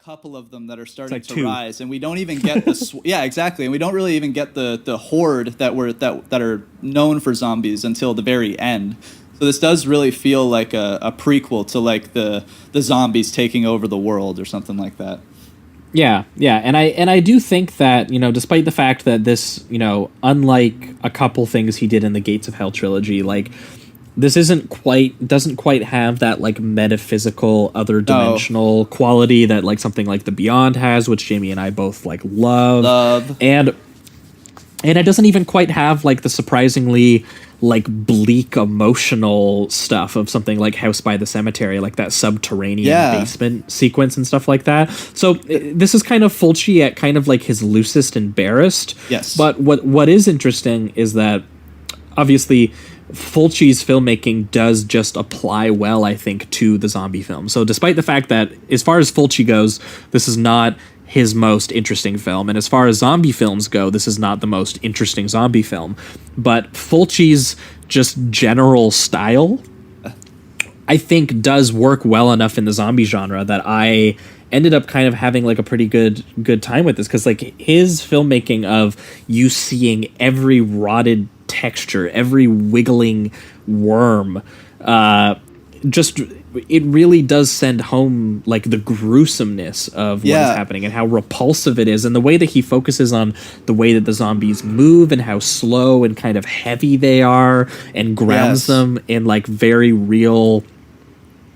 couple of them that are starting like to two. rise, and we don't even get the yeah, exactly, and we don't really even get the horde that are known for zombies until the very end. So this does really feel like a prequel to like the zombies taking over the world or something like that. Yeah, and I do think that, despite the fact that this, unlike a couple things he did in the Gates of Hell trilogy, like this doesn't quite have that like metaphysical other dimensional quality that like something like The Beyond has, which Jamie and I both like love. And it doesn't even quite have like the surprisingly like bleak emotional stuff of something like House by the Cemetery, like that subterranean basement sequence and stuff like that. So this is kind of Fulci at kind of like his loosest and barest. Yes. But what is interesting is that obviously Fulci's filmmaking does just apply well, I think, to the zombie film. So despite the fact that as far as Fulci goes, this is not his most interesting film, and as far as zombie films go, this is not the most interesting zombie film, but Fulci's just general style, I think, does work well enough in the zombie genre that I ended up kind of having like a pretty good time with this, because like his filmmaking of you seeing every rotted texture, every wiggling worm, just it really does send home like the gruesomeness of what is happening and how repulsive it is, and the way that he focuses on the way that the zombies move and how slow and kind of heavy they are, and grounds them in like very real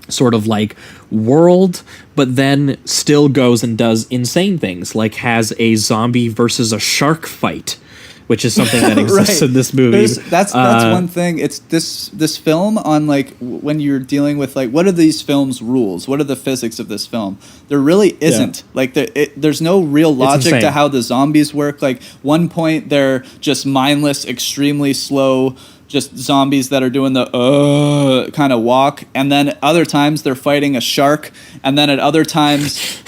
sort of like world, but then still goes and does insane things, like has a zombie versus a shark fight, which is something that exists in this movie. That's one thing. It's this film on like when you're dealing with like what are these films' rules? What are the physics of this film? There really isn't. Like there's no real logic to how the zombies work. Like one point they're just mindless, extremely slow, just zombies that are doing the kind of walk, and then other times they're fighting a shark, and then at other times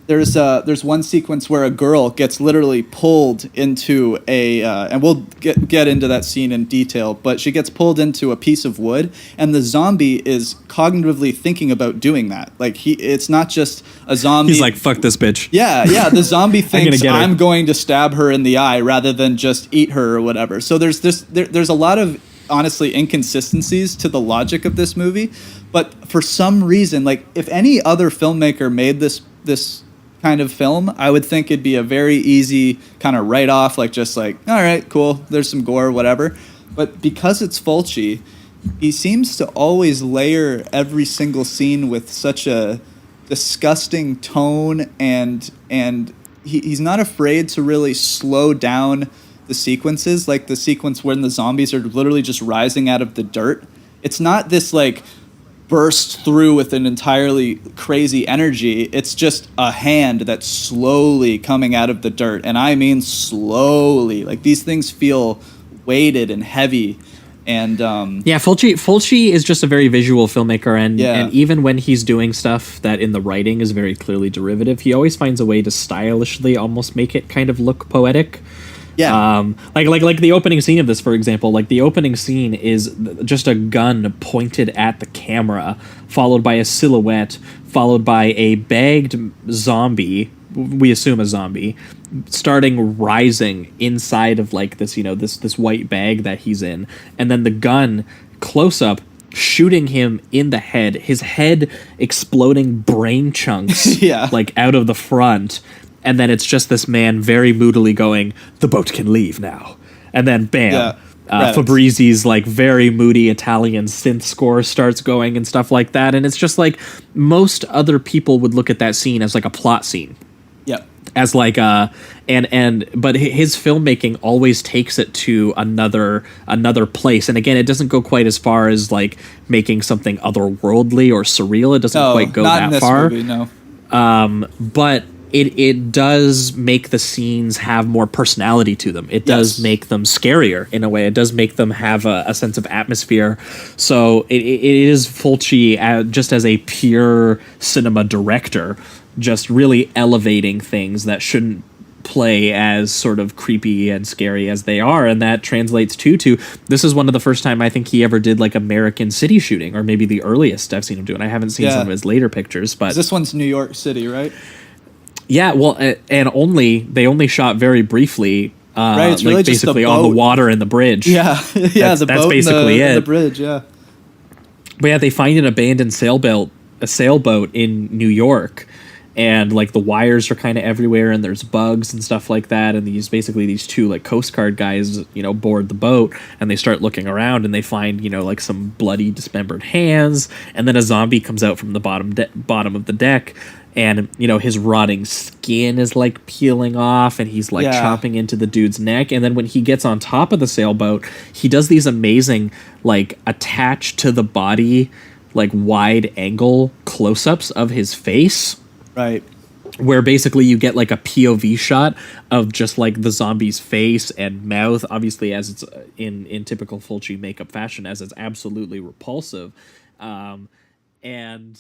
there's one sequence where a girl gets literally pulled into and we'll get into that scene in detail, but she gets pulled into a piece of wood, and the zombie is cognitively thinking about doing that. Like it's not just a zombie. He's like, fuck this bitch. Yeah. The zombie thinks I'm going to stab her in the eye rather than just eat her or whatever. So there's a lot of honestly inconsistencies to the logic of this movie, but for some reason, like if any other filmmaker made this kind of film, I would think it'd be a very easy kind of write-off, like just like, all right, cool, there's some gore, whatever. But because it's Fulci, he seems to always layer every single scene with such a disgusting tone, and he's not afraid to really slow down the sequences, like the sequence when the zombies are literally just rising out of the dirt. It's not this like burst through with an entirely crazy energy. It's just a hand that's slowly coming out of the dirt, and I mean slowly. Like these things feel weighted and heavy, and Fulci is just a very visual filmmaker, and even when he's doing stuff that in the writing is very clearly derivative, he always finds a way to stylishly almost make it kind of look poetic. Like the opening scene of this, for example, like the opening scene is just a gun pointed at the camera, followed by a silhouette, followed by a bagged zombie, we assume a zombie, starting rising inside of like this, this white bag that he's in, and then the gun close up shooting him in the head, his head exploding brain chunks like out of the front. And then it's just this man very moodily going, "The boat can leave now." And then bam, Fabrizi's like very moody Italian synth score starts going and stuff like that. And it's just like most other people would look at that scene as like a plot scene. Yep. As like but his filmmaking always takes it to another place. And again, it doesn't go quite as far as like making something otherworldly or surreal. It doesn't quite go that far. Movie, no. But it does make the scenes have more personality to them. It does make them scarier in a way. It does make them have a sense of atmosphere. So it is Fulci just as a pure cinema director, just really elevating things that shouldn't play as sort of creepy and scary as they are, and that translates to this is one of the first time I think he ever did like American city shooting, or maybe the earliest I've seen him do it. I haven't seen some of his later pictures, but this one's New York City, right? Yeah, well, and they only shot very briefly. Right, it's really like just basically the on the water and the bridge. Yeah, yeah, that's basically and it. the bridge, yeah. But yeah, they find an abandoned sailboat in New York, and like the wires are kind of everywhere, and there's bugs and stuff like that. And these two like Coast Guard guys, board the boat, and they start looking around, and they find like some bloody dismembered hands, and then a zombie comes out from the bottom of the deck. And his rotting skin is like peeling off, and he's like chopping into the dude's neck. And then when he gets on top of the sailboat, he does these amazing like attached to the body like wide angle close-ups of his face, right, where basically you get like a POV shot of just like the zombie's face and mouth, obviously as it's in typical Fulci makeup fashion, as it's absolutely repulsive, and